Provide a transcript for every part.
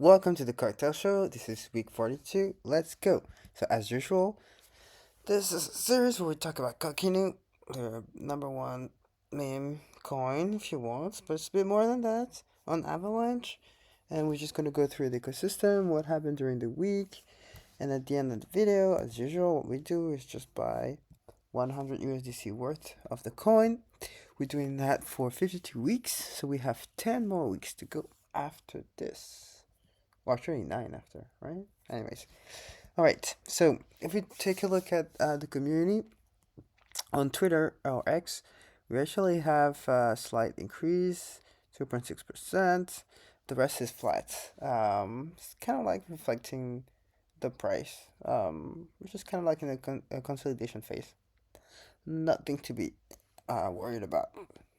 Welcome to the cocktail show. This is week 42. Let's go. So, as usual, this is a series where we talk about coquinu, the number one meme coin, if you want, but it's a bit more than that on Avalanche. And we're just going to go through the ecosystem, what happened during the week, and at the end of the video, as usual, what we do is just buy 100 USDC worth of the coin. We're doing that for 52 weeks, so we have 10 more weeks to go after this. Well, actually 9 after, right? Anyways. Alright, so if we take a look at the community on Twitter or X, we actually have a slight increase, 2.6%. The rest is flat. It's kind of like reflecting the price, which is kind of like in a consolidation phase. Nothing to be worried about,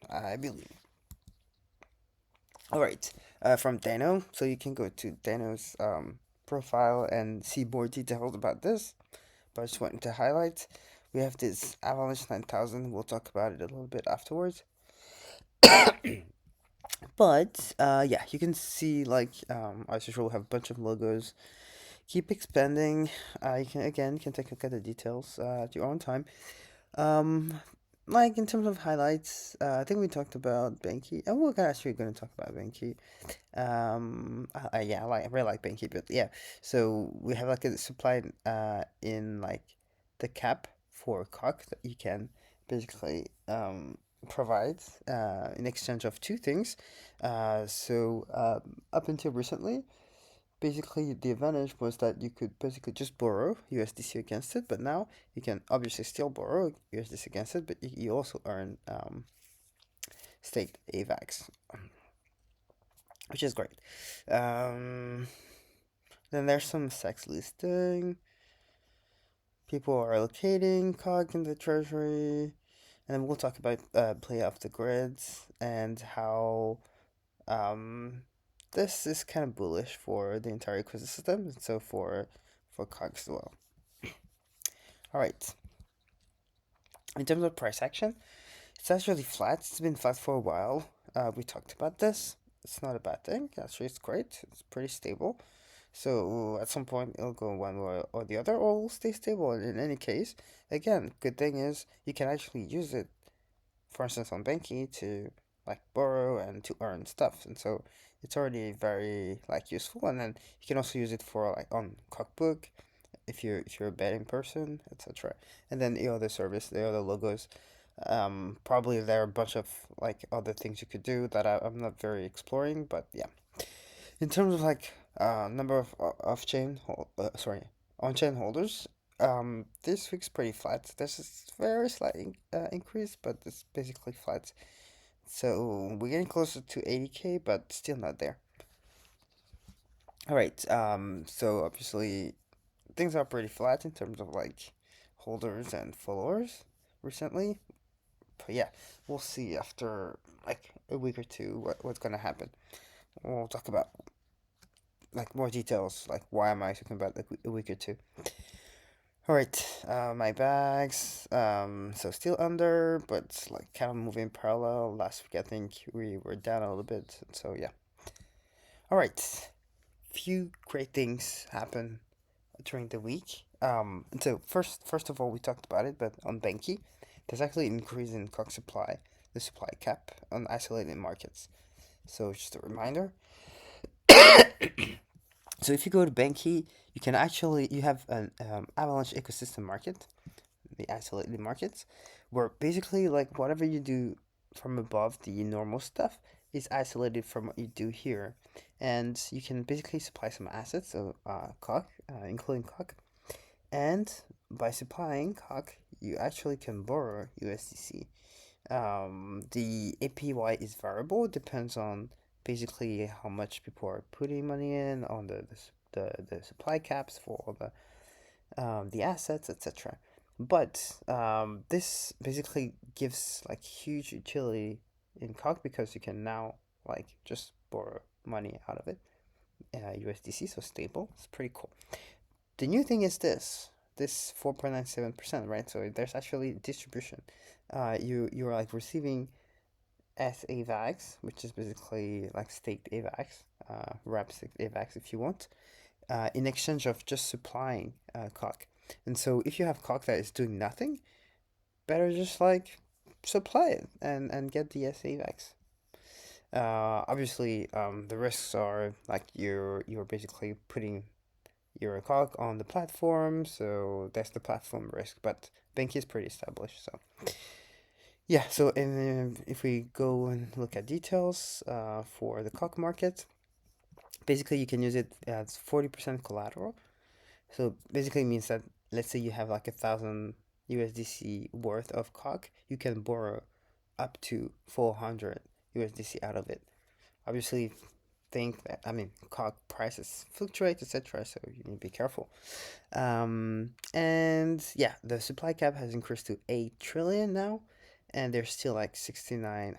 I believe. All right, from Dano, so you can go to Dano's profile and see more details about this. But I just wanted to highlight we have this Avalanche 9000. We'll talk about it a little bit afterwards. But yeah, you can see like as usual, we have a bunch of logos. Keep expanding. You can take a look at the details at your own time. Um, like in terms of highlights, I think we talked about BenQi, and we're actually going to talk about BenQi. Yeah, I really like BenQi, but yeah. So we have like a supply in like the cap for cock that you can basically provide in exchange of two things. Up until recently, basically the advantage was that you could basically just borrow USDC against it, but now you can obviously still borrow USDC against it, but you also earn staked Avax, which is great. Um, then there's some sex listing. People are allocating COG in the treasury, and then we'll talk about play off the grids and how this is kind of bullish for the entire ecosystem, and so for COGs as well. All right. In terms of price action, it's actually flat. It's been flat for a while. We talked about this. It's not a bad thing. Actually, it's great. It's pretty stable. So at some point, it'll go one way or the other, or it'll stay stable. In any case, again, good thing is you can actually use it, for instance, on BenQi to like borrow and to earn stuff, and so it's already very like useful. And then you can also use it for like on Cookbook if you're a betting person, etc. And then the other service, the other logos, probably there are a bunch of like other things you could do that I'm not very exploring, but yeah. In terms of like number of off chain, sorry, on chain holders, this week's pretty flat. There's a very slight increase, but it's basically flat. So we're getting closer to 80K, but still not there. All right. So obviously things are pretty flat in terms of like holders and followers recently. But yeah, we'll see after like a week or two what's gonna happen. We'll talk about like more details, like why am I talking about like a week or two. All right, my bags. So still under, but like kind of moving parallel. Last week I think we were down a little bit, so yeah. All right, few great things happen during the week. So first of all, we talked about it, but on BenQi, there's actually an increase in cock supply, the supply cap on isolated markets. So just a reminder. So if you go to BenQi, you have an Avalanche ecosystem market, the isolated markets, where basically like whatever you do from above the normal stuff is isolated from what you do here, and you can basically supply some assets, so cock, including cock, and by supplying cock, you actually can borrow USDC. The APY is variable, depends on basically how much people are putting money in on the supply caps for all the assets, etc. But this basically gives like huge utility in COG because you can now like just borrow money out of it, USDC, so stable. It's pretty cool. The new thing is this 4.97%, right? So there's actually distribution. You're like receiving as Avax, which is basically like staked Avax, wrap staked Avax if you want, in exchange of just supplying coq. And so if you have coq that is doing nothing, better just like supply it and get the S Avax. Obviously, the risks are like you're basically putting your coq on the platform, so that's the platform risk. But BenQi is pretty established, so yeah. So and if we go and look at details for the coq market, basically you can use it as 40% collateral. So basically means that let's say you have like 1,000 USDC worth of coq, you can borrow up to 400 USDC out of it. Obviously, think that I mean coq prices fluctuate, etc. So you need to be careful. And yeah, the supply cap has increased to 8 trillion now, and there's still like 69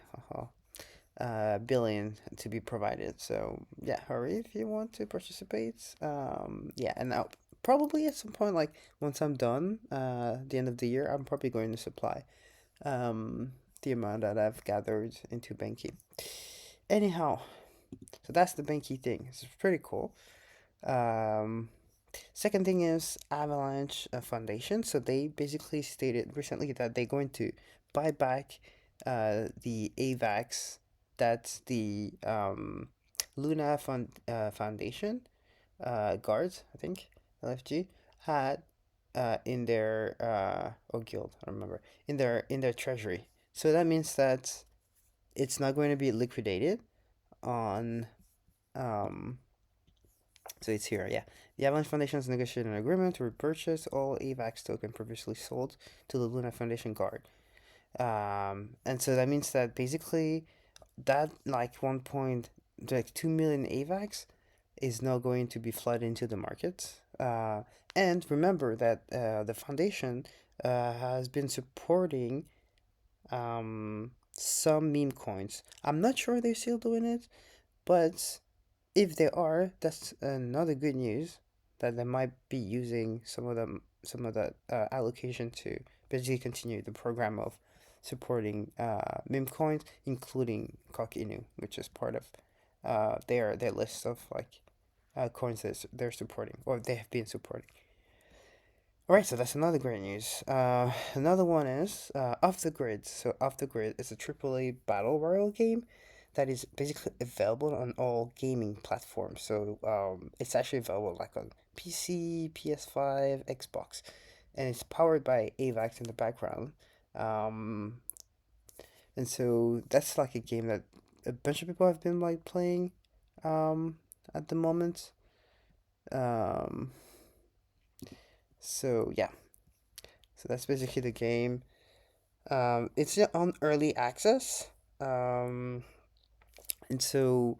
billion to be provided. So yeah, hurry if you want to participate. Yeah, and now probably at some point, like once I'm done, the end of the year, I'm probably going to supply um the amount that I've gathered into BenQi. Anyhow, so that's the BenQi thing. It's pretty cool. Um, Second thing is Avalanche Foundation. So they basically stated recently that they're going to buy back the AVAX that the Foundation guards, I think, LFG, had in their or guild, I don't remember, in their treasury. So that means that it's not going to be liquidated on um, so it's here, yeah. The Avalanche Foundation has negotiated an agreement to repurchase all AVAX token previously sold to the Luna Foundation Guard. And so that means that basically that like 1.2 million AVAX is now going to be flooded into the market. And remember that the foundation has been supporting some meme coins. I'm not sure they're still doing it, but if they are, that's another good news that they might be using some of that allocation to basically continue the program of supporting meme coins, including coq, which is part of their list of like coins that they're supporting or they have been supporting. All right, so that's another great news. Another one is Off the Grid. So Off the Grid is a AAA battle royale game that is basically available on all gaming platforms. So it's actually available like on PC, PS5, Xbox, and it's powered by Avax in the background. Um, and so that's like a game that a bunch of people have been like playing um, at the moment. Um, so yeah, so that's basically the game. It's on early access. Um, and so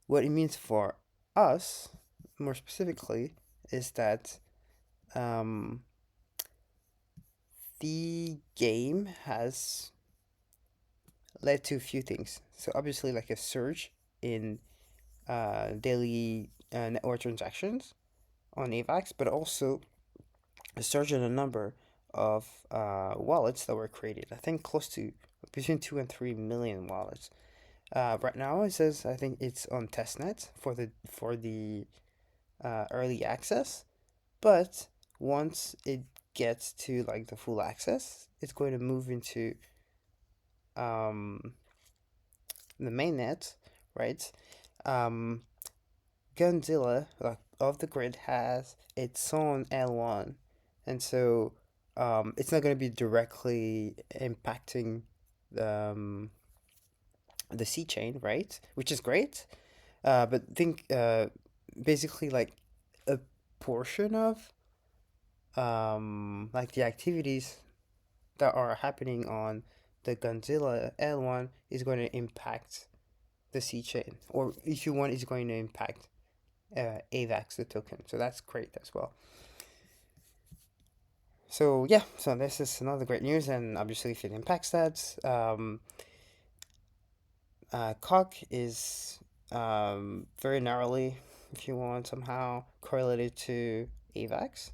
what it means for us, more specifically, is that um, the game has led to a few things. So obviously, like a surge in daily network transactions on AVAX, but also a surge in the number of wallets that were created. I think close to between 2 and 3 million wallets. Right now, it says I think it's on testnet for the early access, but once it gets to like the full access, it's going to move into um, the mainnet, right? Um, Gunzilla, like of the grid, has its own L1, and so it's not going to be directly impacting um, the C chain, right? Which is great. But think basically like a portion of like the activities that are happening on the Godzilla L1 is going to impact the C chain, or if you want, is going to impact AVAX the token. So that's great as well. So yeah, so this is another great news, and obviously if it impacts that, coq is very narrowly, if you want, somehow correlated to AVAX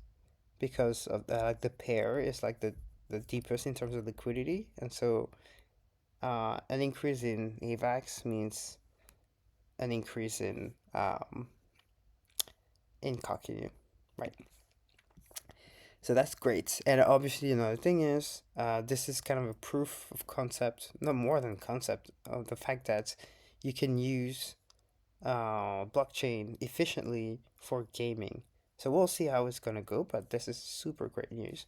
because of the pair is like the deepest in terms of liquidity, and so An increase in Avax means an increase in coq-tale, right? So that's great. And obviously, another thing is, this is kind of a proof of concept, not more than concept, of the fact that you can use blockchain efficiently for gaming. So we'll see how it's gonna go, but this is super great news.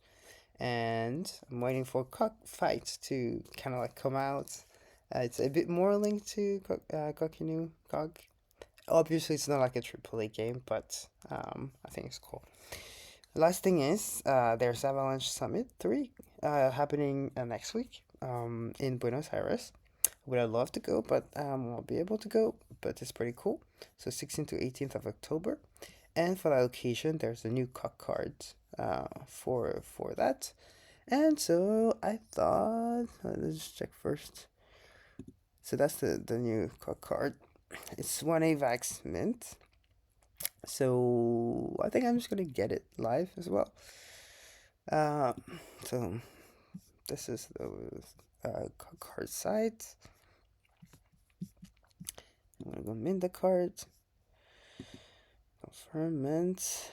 And I'm waiting for Cockfight to kind of like come out. It's a bit more linked to Cockinu Cog. Obviously, it's not like a AAA game, but I think it's cool. Last thing is, there's Avalanche Summit 3 happening next week in Buenos Aires. Would I love to go, but won't be able to go, but it's pretty cool. So 16th to 18th of October. And for that occasion, there's a new cock card for that. And so I thought, let's just check first. So that's the new cock card. It's one Avax mint. So I think I'm just gonna get it live as well. Uh, so this is the card site. I'm gonna go mint the card. Confirm mint.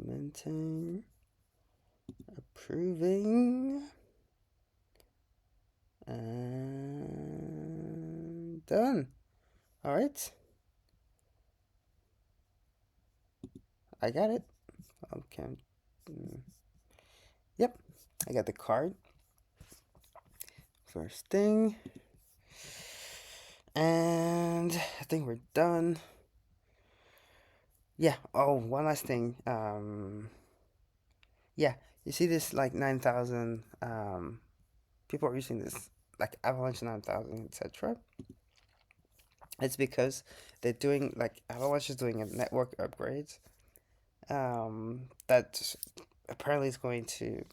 Minting. Approving. And done. All right. I got it. Okay. Yep. I got the card. First thing. And I think we're done. Yeah. Oh, one last thing. Yeah. You see this like 9,000 people are using this like Avalanche 9,000, etc. It's because they're doing like Avalanche is doing a network upgrade that apparently is going to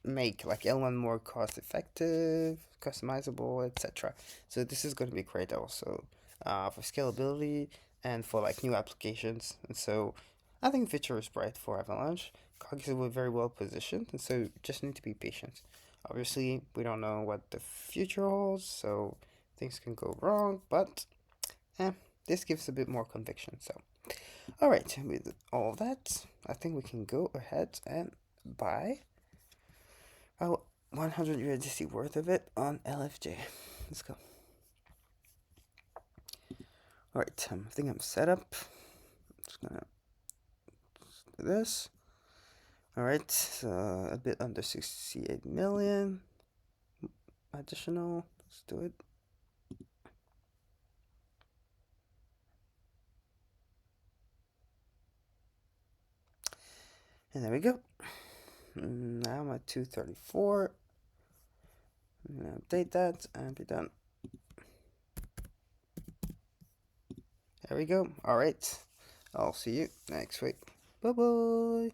make like L1 more cost effective, customizable, etc. So this is going to be great also for scalability and for like new applications. And so I think the future is bright for Avalanche. Cogs were very well positioned, and so just need to be patient. Obviously, we don't know what the future holds, so things can go wrong, but this gives a bit more conviction. So, all right, with all of that, I think we can go ahead and buy 100 USDC worth of it on LFJ. Let's go. All right, I think I'm set up. I'm just gonna do this. All right, so a bit under 68 million additional. Let's do it. And there we go. Now I'm at 234. I'm gonna update that and be done. There we go. All right. I'll see you next week. Bye bye.